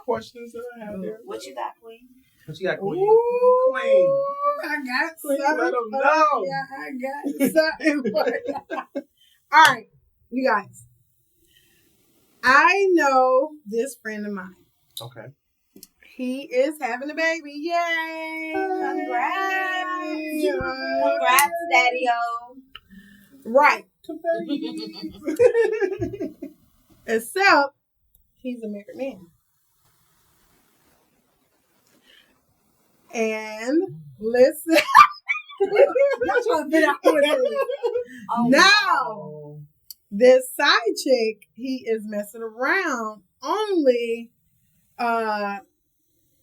questions that I have there. What you got, Queen? What you got, Queen? Ooh, Queen. I got Queen, something. let 'em know. Yeah, I got something for you. All right, you guys. I know this friend of mine. Okay. He is having a baby. Yay! Congrats. Yeah. Congrats, Daddy-O. Right. Confetti. Except he's a married man. And listen. Oh, Now, this side chick, he is messing around. Only,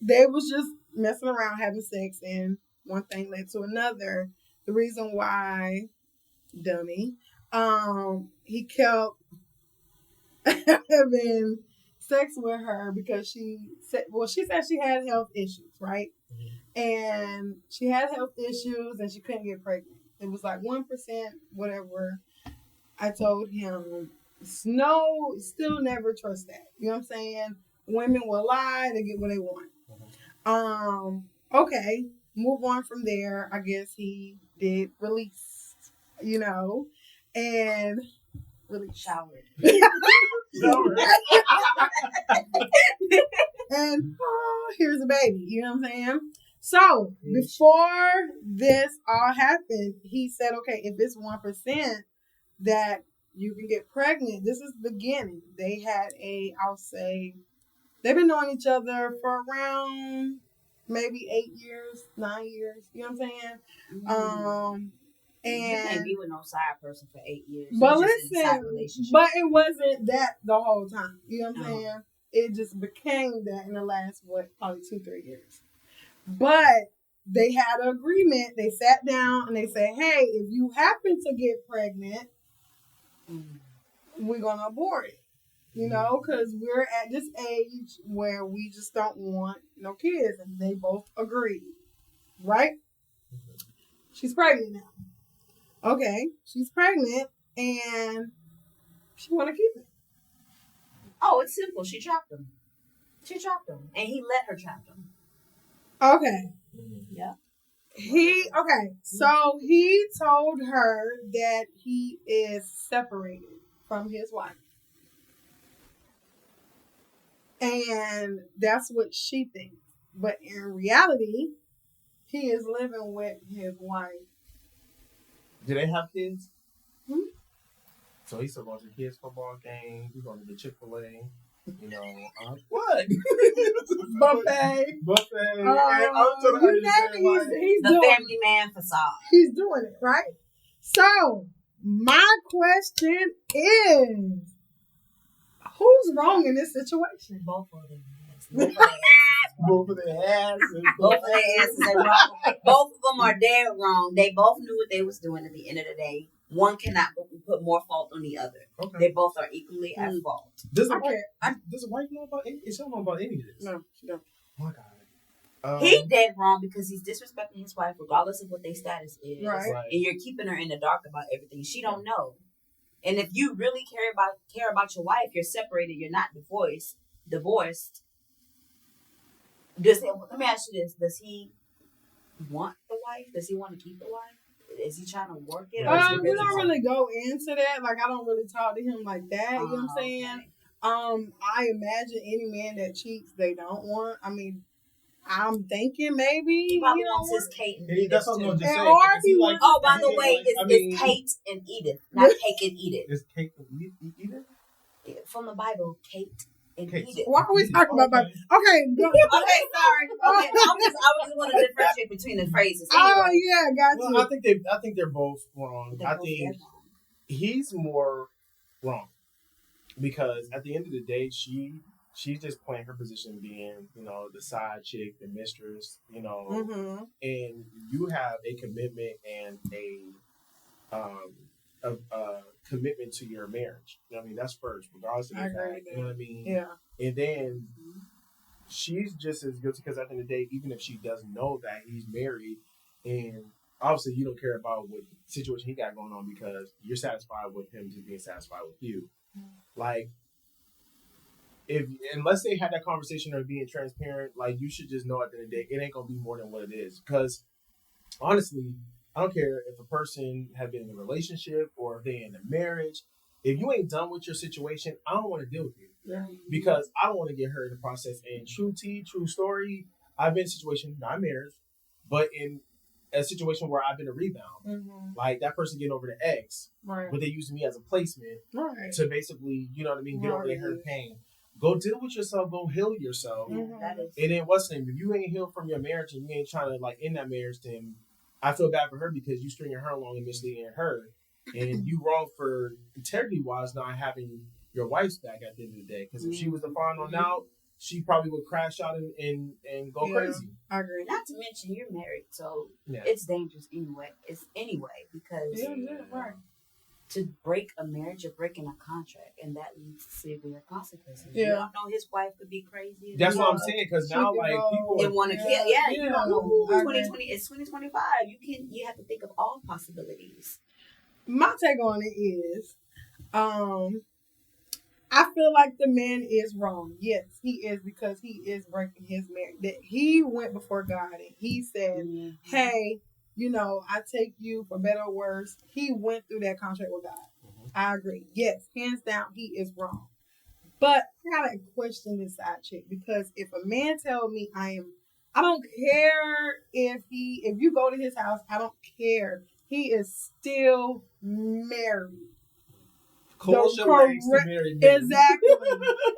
they was just messing around, having sex, and one thing led to another. The reason why, dummy, he kept having sex with her because she said she had health issues, right? And she had health issues and she couldn't get pregnant. It was like 1%, whatever. I told him, no, still never trust that. You know what I'm saying? Women will lie to get what they want. Okay, move on from there. I guess he did release, and really showered. And here's a baby. You know what I'm saying? So before this all happened, he said, okay, if it's 1% that you can get pregnant, this is the beginning. They had I'll say, they've been knowing each other for around maybe 8 years, 9 years. You know what I'm saying? And you can't be with no side person for 8 years. But listen, but it wasn't that the whole time. You know what I'm saying? It just became that in the last, probably 2-3 years. But they had an agreement. They sat down and they said, hey, if you happen to get pregnant, we're going to abort it. You know, because we're at this age where we just don't want no kids. And they both agreed. Right? She's pregnant now. Okay, she's pregnant and she want to keep it. Oh, it's simple. She trapped him. And he let her trap him. Okay. Yeah. So he told her that he is separated from his wife. And that's what she thinks. But in reality, he is living with his wife. Do they have kids? So he's still going to kids' football games. He's going to the Chick-fil-A. You know, what? Buffet. I'm trying to understand why. He's the family man facade. He's doing it, right? So, my question is, who's wrong in this situation? Both of them. Both of their asses. Both of their asses are wrong. Both of them are dead wrong. They both knew what they was doing at the end of the day. One cannot put more fault on the other. Okay. They both are equally at fault. Does the wife know about any? She don't know about any of this. No, she don't. Oh my God. He dead wrong because he's disrespecting his wife, regardless of what their status is. Right. And you're keeping her in the dark about everything. She don't know. And if you really care about your wife, you're separated. You're not divorced. Let me ask you this: does he want the wife? Does he want to keep the wife? Is he trying to work it? We don't really go into that. Like, I don't really talk to him like that. You know what I'm saying? Okay. I imagine any man that cheats, they don't want. I mean, I'm thinking maybe he probably wants his Kate and Edith. That's what I'm just saying. By the way, it's Kate and Edith, not Cake and Edith. It's Kate and Edith? From the Bible, Kate and Edith. Why are we talking about Bible? Okay, sorry. Okay, I just want to differentiate between the phrases. Anyway. Oh yeah, got you. I think they're both wrong. I think he's more wrong because at the end of the day, she's just playing her position being, the side chick, the mistress, and you have a commitment and a commitment to your marriage. You know what I mean? That's first, regardless of the fact. You know what I mean? Yeah. And then she's just as guilty because at the end of the day, even if she doesn't know that he's married, and obviously you don't care about what situation he got going on because you're satisfied with him just being satisfied with you. Like, if unless they had that conversation or being transparent, like you should just know at the end of the day, it ain't gonna be more than what it is. Because honestly, I don't care if a person have been in a relationship or if they in a marriage. If you ain't done with your situation, I don't want to deal with you. Yeah. Because I don't want to get hurt in the process. And true story, I've been in a situation, not marriage, but in a situation where I've been a rebound. Mm-hmm. Like that person getting over the ex, Right. but they using me as a placement Right. to basically, you know what I mean, get over their Right. hurt pain. Go deal with yourself, go heal yourself. Mhm. That is. And then what's the name? If you ain't healed from your marriage and you ain't trying to like end that marriage, then I feel bad for her because you stringing her along and misleading her. And you wrong for integrity wise not having your wife's back at the end of the day. Because if she was the final out, she probably would crash out and go crazy. I agree. Not to mention you're married, so Yeah. it's dangerous anyway. It's anyway because Right. to break a marriage, you're breaking a contract, and that leads to severe consequences. Yeah. You don't know his wife could be crazy. That's what I'm Yeah. saying. Because She now could like go- people They are, want to Yeah. kill. Yeah, you Yeah. don't know. I agree. 2020. It's 2025. You have to think of all possibilities. My take on it is, I feel like the man is wrong. Yes, he is, because he is breaking his marriage. That he went before God and he said, "Hey, you know, I take you for better or worse." He went through that contract with God. I agree. Yes, hands down, he is wrong. But I gotta question this side chick, because if a man tell me I don't care if you go to his house, I don't care. He is still married. close the your legs to correct- marry men. Exactly.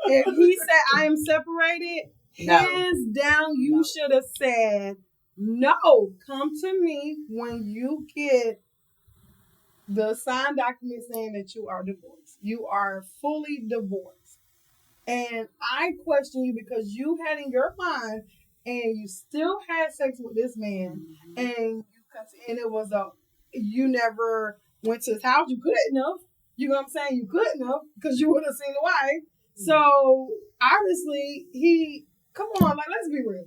If he said I am separated, No. hands down, you should have said no. Come to me when you get the signed document saying that you are divorced. You are fully divorced. And I question you because you had in your mind and you still had sex with this man, and it was you never went to his house. You couldn't have. You know what I'm saying? You couldn't have, because you would have seen the wife. So obviously come on, like, let's be real.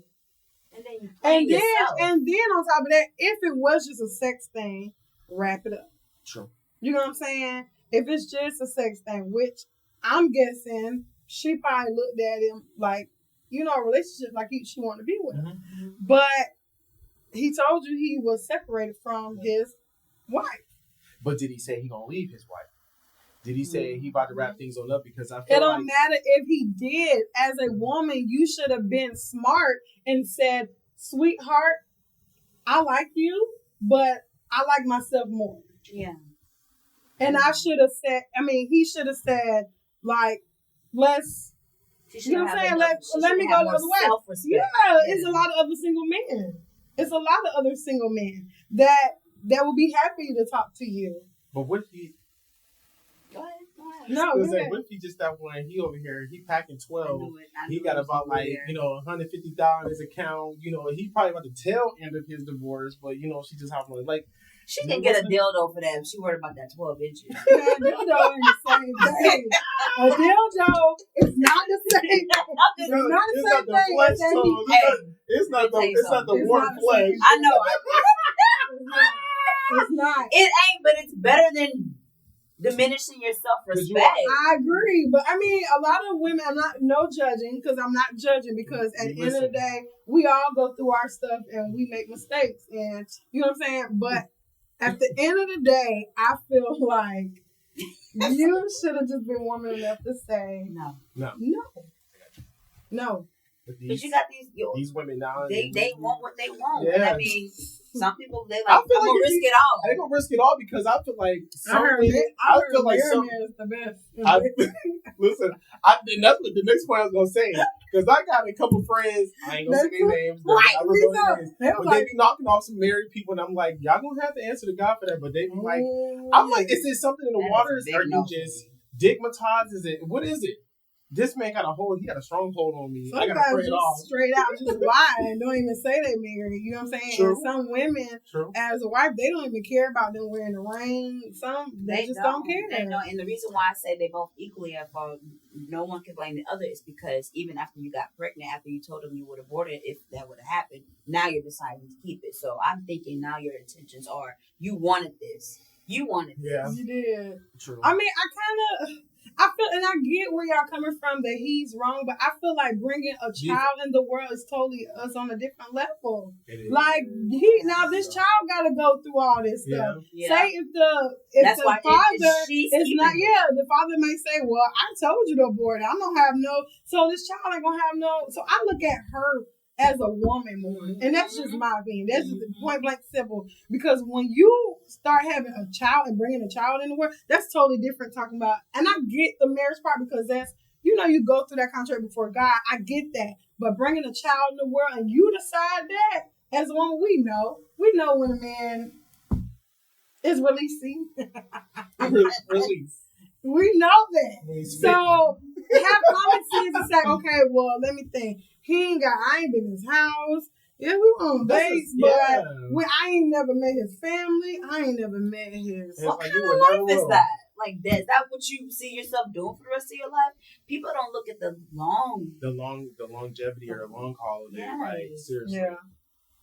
And then you And then yourself. on top of that, if it was just a sex thing, wrap it up. True. You know what I'm saying? If it's just a sex thing, which I'm guessing she probably looked at him like, you know, a relationship like she wanted to be with him. Mhm. But he told you he was separated from his wife. But did he say he gonna leave his wife? Did he say he about to wrap things on up? Because I It feel don't like matter if he did. As a woman, you should have been smart and said, "Sweetheart, I like you, but I like myself more." Yeah. And I should have said, he should have said, like, let's, She you know what I'm saying? Let me go the other way. Self-respect. Yeah, it's a lot of other single men. It's a lot of other single men that will be happy to talk to you. but what if he? Go ahead. No, What go ahead. if he just that one? He over here. He packing I 12. knew it. I He knew got it was about over like there. $150,000 in his account. He probably about to tail end of his divorce, but she just have one like. She can get a dildo for that if she worried about that 12 inches. Man, dildo ain't the same thing. A dildo is not the same thing. It's not the It's same not the thing flesh as that tone. he- It's not Let me tell you the It's warm not the flesh. same. I know. It's not. It ain't, but it's better than diminishing your self-respect. I agree, but a lot of women. I'm not judging, because I'm not judging, because at the end of the day, we all go through our stuff and we make mistakes, and you know what I'm saying. But at the end of the day, I feel like you should have just been woman enough to say No. no. But you got These women now. they want what they want. Yeah. And some people, they I like, feel I'm like going to if risk you- it all. I ain't gonna risk it all because I feel like I heard women- I feel like Mary some. Man is the best. Listen, and that's what the next point I was gonna say. Because I got a couple friends. I ain't gonna say their names. Right, I me don't know their too. names. They But was they like, be knocking off some married people, and I'm like, y'all gonna have to answer to God for that. But they be like, "Ooh." I'm like, is it something in the That water? is a Are big you no. just digmatized? Is it what is it? This man got he got a strong hold on me. Some I gotta guys pray it off. just straight out just lie and don't even say they married. You know what I'm saying? True. And some women, True. as a wife, they don't even care about them wearing the ring. Some they just don't care. They don't. And the reason why I say they both equally at fault, no one can blame the other, is because even after you got pregnant, after you told them you would abort it, if that would have happened, now you're deciding to keep it. So I'm thinking now your intentions are, you wanted this. You wanted this. Yeah. You did. True. I I feel, and I get where y'all coming from that he's wrong, but I feel like bringing a child in the world is totally us on a different level. Like this child got to go through all this stuff. Yeah. Say if the father is not, the father may say, "Well, I told you to abort. I don't have no." So this child ain't gonna have no. So I look at her as a woman more, and that's just my opinion. That's just point blank simple. Because when you start having a child and bringing a child in the world, that's totally different. Talking about, and I get the marriage part because that's, you go through that contract before God. I get that, but bringing a child in the world and you decide that as a woman, we know when a man is releasing. Release. We know that. So have common sense and say, okay, well, let me think. I ain't been in his house. Yeah, we were on dates, but I ain't never met his family. I ain't never met his. What kind of life is that? Like that? Is that what you see yourself doing for the rest of your life? People don't look at the longevity or long haul of it. Yes. Like seriously. Yeah.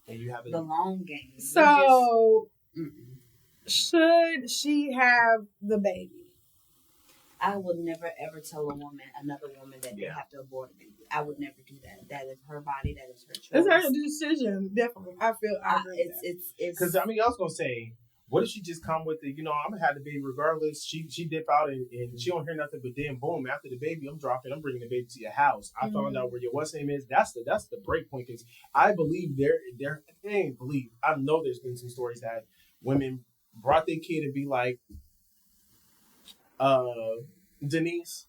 And you have the long game. So, should she have the baby? I would never ever tell another woman that they have to abort a baby. I would never do that. That is her body. That is her choice. It's her decision. Definitely, I agree. It's because I was gonna say, what if she just come with it? I'm gonna have the baby regardless. She dip out and she don't hear nothing, but then boom, after the baby, I'm bringing the baby to your house. I found out where your what's name is. That's the break point. Because I believe I know there's been some stories that women brought their kid and be like, Denise,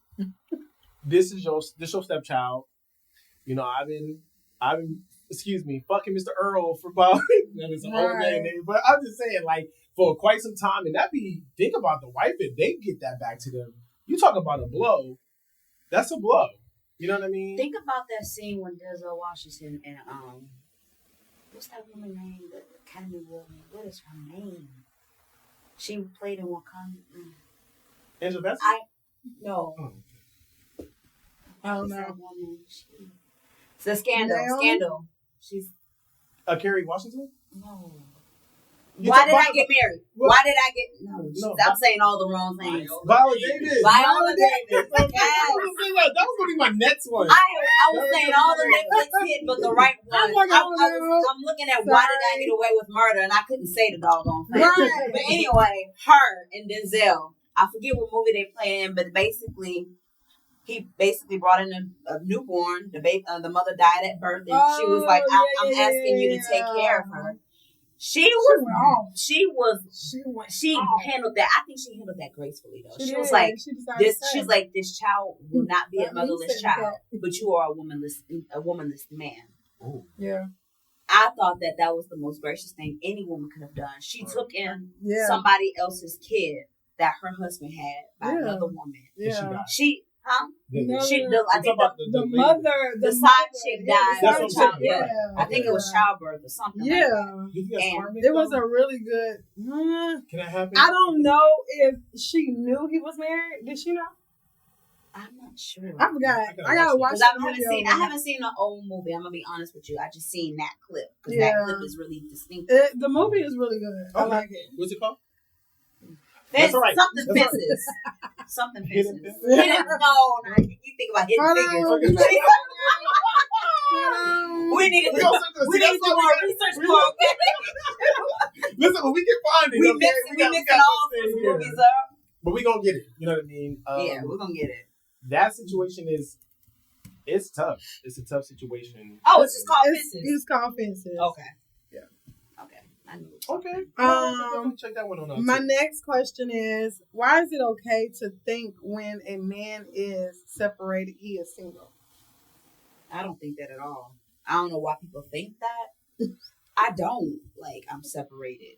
this is your stepchild. I've been fucking Mr. Earl for about that is an old man name, but I'm just saying, like, for quite some time, and think about the wife if they get that back to them. You talk about a blow, that's a blow. You know what I mean? Think about that scene when Denzel Washington and what's that woman's name? The Academy woman. What is her name? She played in Wakanda. Angela Bassett? No. Oh. I don't know. It's the Scandal. She's Kerry Washington? No. Why did I get married? What? Why did I get no? I'm saying all the wrong things. Viola Davis. Viola Davis. That was gonna be my next one. I was saying all the Netflix hit, but the right one. I'm looking at why did I get away with murder, and I couldn't say the doggone thing. Right. But anyway, her and Denzel. I forget what movie they play in, but he basically brought in a newborn. The baby, the mother died at birth, and she was like, "I'm asking you to take care of her." She handled that. I think she handled that gracefully, though. She was like, this child will not be a motherless child, but you are a womanless man. Ooh. Yeah. I thought that was the most gracious thing any woman could have done. She took in somebody else's kid that her husband had by another woman. Yeah. I think the side chick died. That's what I'm saying. I think it was childbirth or something. Yeah. Like and it was a really good. Can that happen? I don't know if she knew he was married. Did she know? I'm not sure. I forgot. I gotta watch it. I haven't seen the old movie. I'm gonna be honest with you. I just seen that clip because that clip is really distinct. The movie is really good. I like it. What's it called? That's right. Something fences. Something fences. No, you think about hidden figures. We need to do more research. Listen, when we can find it, we mixing all these movies up. But we gonna get it. You know what I mean? Yeah, we're gonna get it. That situation it's tough. It's a tough situation. Oh, it's just called fences. It's called fences. Okay. Yeah. Okay. I knew. Okay. Check that one on. My next question is: why is it okay to think when a man is separated, he is single? I don't think that at all. I don't know why people think that. I don't. Like, I'm separated.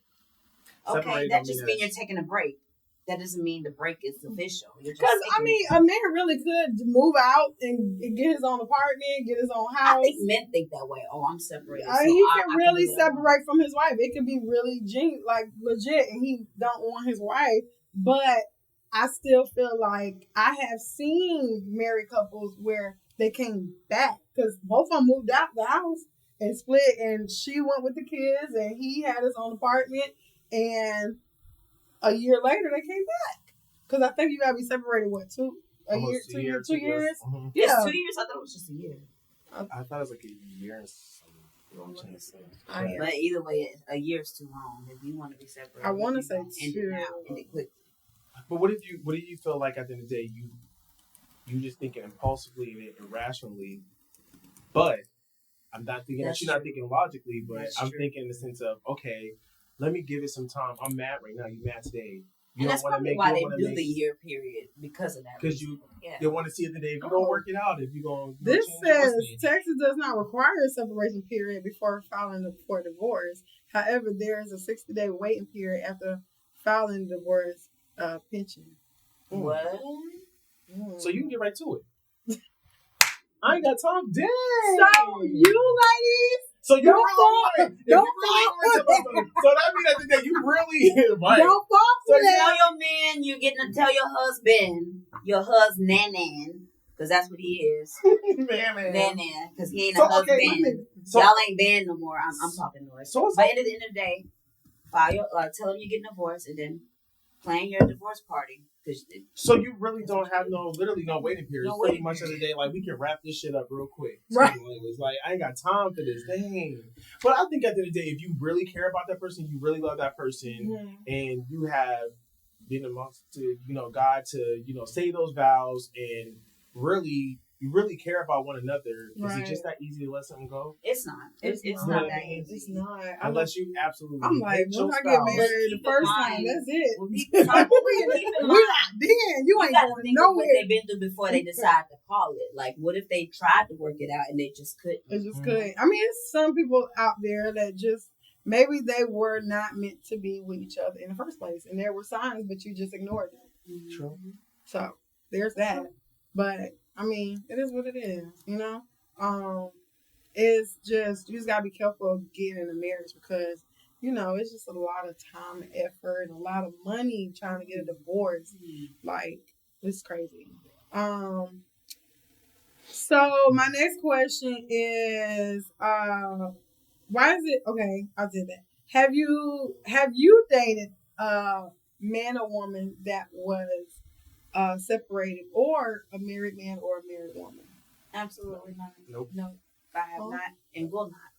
Okay, that just means you're taking a break. That doesn't mean the break is official. Because, a man really could move out and get his own apartment, get his own house. I think men think that way. Oh, I'm separated. He can really separate from his wife. It could be really legit, and he don't want his wife. But I still feel like I have seen married couples where they came back because both of them moved out the house and split, and she went with the kids, and he had his own apartment, and a year later they came back because I think you gotta be separated a year, Almost 2 years, 2 2 years. years. Mhm. It's Yeah. 2 years. I thought it was just a year. I thought it was like a year and some change. Oh, yeah. But either way, a year is too long. If you want to be separate, I wanna you say know, end it 2. now, end it quickly. But what do you feel like at the end of the day you just thinking impulsively and irrationally, but I'm not thinking That's that you're not true. thinking logically, but That's I'm true. thinking in the sense of, okay, let me give it some time. I'm mad right now. You mad today. You And that's don't want to probably make why you they don't want do to the make year period because of that. because reason. you Yeah. they want to see it today. If you're Oh. gonna work it out, if you're gonna This change your says listening. Texas does not require a separation period before filing for divorce. However, there is a 60-day waiting period after filing divorce pension. What? So you can get right to it. I ain't got time. Dang. So you ladies, So you Don't really fall- right. If don't you really fall want for to- So that means that that you really right. don't fall So for Tell that. your man you're getting to tell your husband, nan, because that's what he is. man. Nan, because he ain't So, a husband. okay, So, Y'all ain't banned no more. I'm talking noise. so it's But at the end of the day, file your, tell him you're getting divorced and then plan your divorce party. So you really don't have literally no waiting period. No Pretty waiting much of the day, like we can wrap this shit up real quick. Right. It's like I ain't got time for this. Dang. But I think at the end of the day, if you really care about that person, you really love that person, and you have been amongst to God to say those vows and you really care about one another. Is Right. it just that easy to let something go? It's not. It's not. not that easy. It's not. Unless you absolutely. I'm like, hate your once I get spouse. married the Keep in first time, mind- that's it. When people talk, keep in We mind, not then. You ain't gotta going think of what nowhere. they've been through before they decide to call it. Like, what if they tried to work it out and they just couldn't? It just couldn't. I mean, it's some people out there that just maybe they were not meant to be with each other in the first place, and there were signs, but you just ignored them. True. So there's that. But I mean, it is what it is, It's just you just gotta be careful of getting in a marriage because it's just a lot of time and effort and a lot of money trying to get a divorce. Like it's crazy. So my next question is, why is it okay? I did that. Have you dated a man or woman that was separated, or a married man or a married woman? Absolutely not. Nope. No, I have not and will not.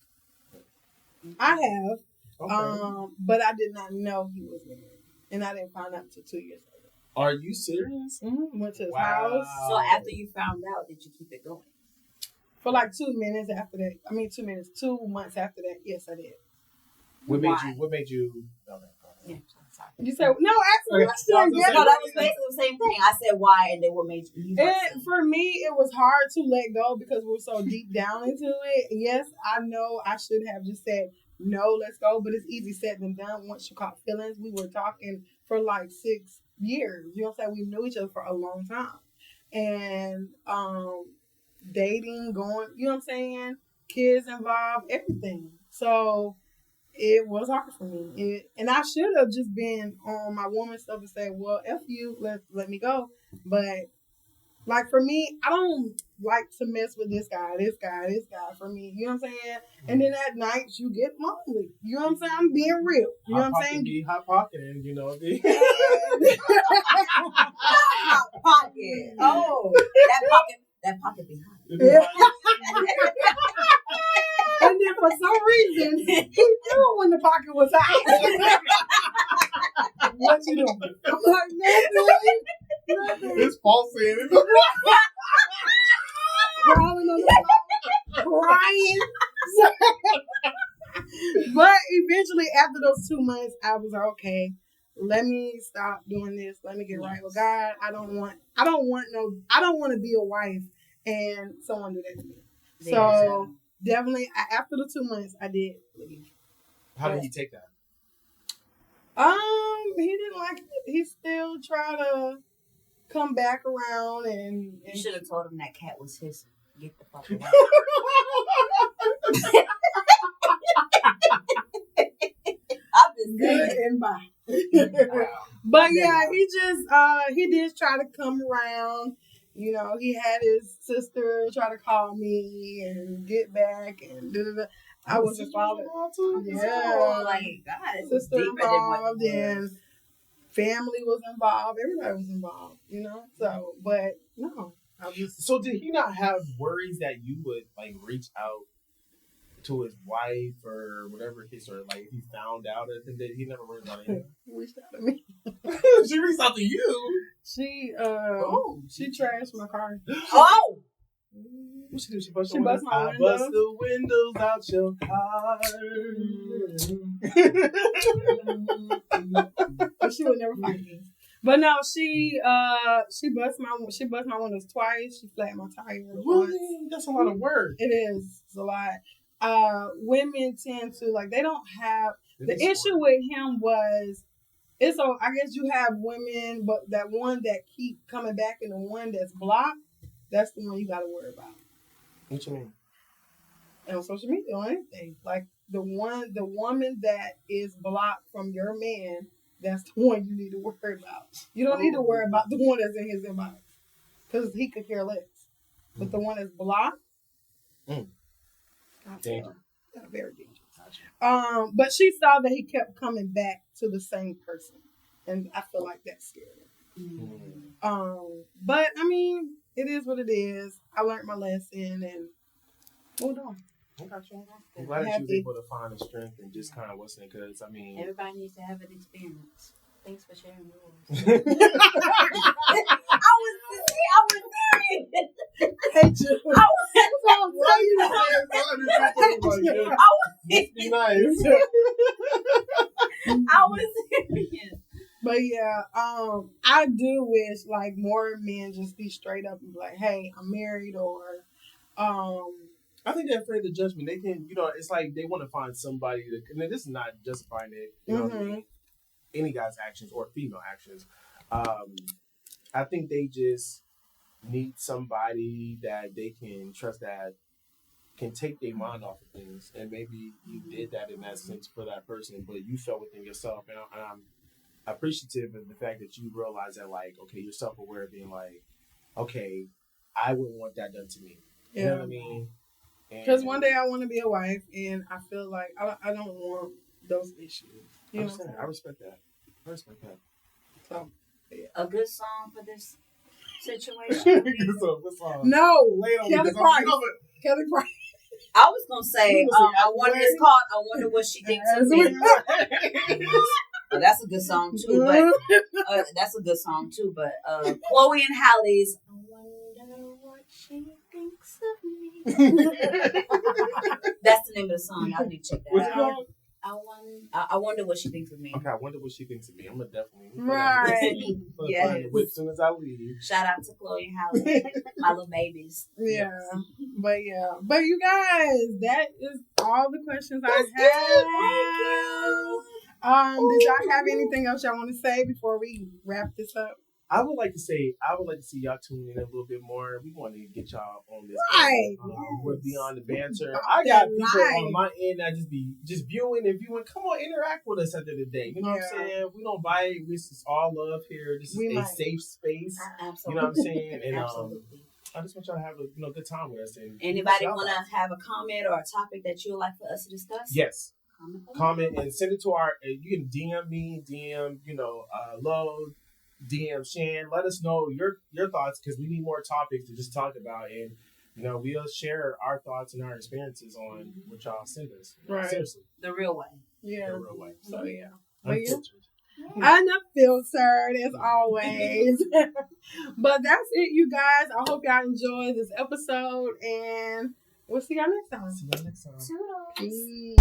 I have, Okay. but I did not know he was married, and I didn't find out until 2 years later. Are you serious? Went to his Wow. house So after you found out, did you keep it going? for like 2 minutes after that. I mean, 2 minutes, 2 months after that. Yes, I did. What made Why? you? What made you? Okay. Yeah, sorry. You said no. Ask the Okay. question. No, I was Yes. gonna No, that was basically the same thing. I said why, and then what made you? For me, it was hard to let go because we're so deep down into it. Yes, I know I should have just said, no, let's go. But it's easy said than done once you caught feelings. We were talking for like 6 years. You know what I'm saying? We knew each other for a long time. And dating, going, you know what I'm saying? Kids involved, everything. So it was hard for me. And I should have just been on my woman stuff and say, well, F you, let me go. But like for me, I don't like to mess with this guy for me. You know what I'm saying? And then at night you get lonely. You know what I'm saying? I'm being real. You know what I'm saying? Be hot pocketing, Hot pocket. Oh, that pocket be hot. Yeah. And then for some reason, he knew when the pocket was hot. What you doing? I'm like, nothing. It's false in it. Crawling on the floor, crying. But eventually, after those 2 months, I was like, okay, let me stop doing this. Let me get right with God. I don't want to be a wife and someone do that to me. So definitely, after the 2 months, I did leave. How did he take that? He didn't like it. He still tried to come back around and You should have told him that cat was his. Get the fuck away. I'm just good saying. and bye. But yeah, he did try to come around. You know, he had his sister try to call me and get back and da-da-da. I was a father. Oh Yeah. my God. It's Sister deeper than what involved it and was. family was involved. Everybody was involved, you know. So, but no, I just So did he not have worries that you would like reach out to his wife or whatever case, or like if he found out and that he never worried about anything? reached out to me. She reached out to you. She She trashed my car. Oh, What she do? She bust She your bust windows? my I bust windows. the windows out your car. But she would never fight me. But no, she bust my windows twice. She flattened my tire once. Really? That's a lot of work. It is. It's a lot. Women tend to like they don't have the issue with him was it's so I guess you have women, but that one that keep coming back and the one that's blocked, that's the one you gotta worry about. What you mean? And on social media or anything. Like the woman that is blocked from your man, that's the one you need to worry about. You don't need to worry about the one that's in his inbox. Because he could care less. But the one that's blocked, Danger. yeah, very dangerous. But she saw that he kept coming back to the same person. And I feel like that scared her. But I mean, it is what it is. I learned my lesson and moved on. I'm glad that you was able to find the strength and just kind of listen, because I mean, everybody needs to have an experience. Thanks for sharing yours. Hey, I was serious. Hate you. nice. I was serious. But yeah, I do wish like more men just be straight up and be like, "Hey, I'm married," or I think they're afraid of judgment. They can, it's like they want to find somebody to. And this is not justifying it, what I mean? Any guy's actions or female actions. I think they just need somebody that they can trust that can take their mind off of things. And maybe you did that in that sense for that person, but you felt within yourself. And I'm appreciative of the fact that you realize that, like, okay, you're self-aware of being like, okay, I wouldn't want that done to me. You know what I mean? Because one day I want to be a wife, and I feel like I don't want those issues. You know? I respect that. So, A good song for this situation. no, Lay it on Kelly me, Price. because Kelly Price. I was gonna say, it's called "I Wonder What She Thinks of Me." Well, that's a good song too, but Chloe and Halle's "I Wonder What She Thinks of Me." That's the name of the song. Y'all need to check that out. I wonder what she thinks of me. Okay, I wonder what she thinks of me. I'm gonna definitely Yes. as soon as I leave. Shout out to Chloe and Halle, my little babies. Yeah, but you guys, that is all the questions I have. Did y'all have anything else y'all want to say before we wrap this up? I would like to see y'all tune in a little bit more. We want to get y'all on this. Right. With Beyond the Banter. I got people on my end that just be viewing and viewing. Come on, interact with us at the end of the day. You know what I'm saying? We don't bite. This is all love here. This is a safe space. Absolutely. You know what I'm saying? And absolutely. I just want y'all to have a good time with us. And anybody want to have a comment or a topic that you would like for us to discuss? Yes. Comment and send it to our. You can DM me, DM Load. DM Shan, let us know your thoughts, because we need more topics to just talk about, and we'll share our thoughts and our experiences on what y'all send us. Right. Seriously. The real way. Yeah. The real way. So yeah. Unfiltered. Unfiltered as always. But that's it, you guys. I hope y'all enjoyed this episode, and we'll see y'all next time. See y'all next time. Toodles. Peace.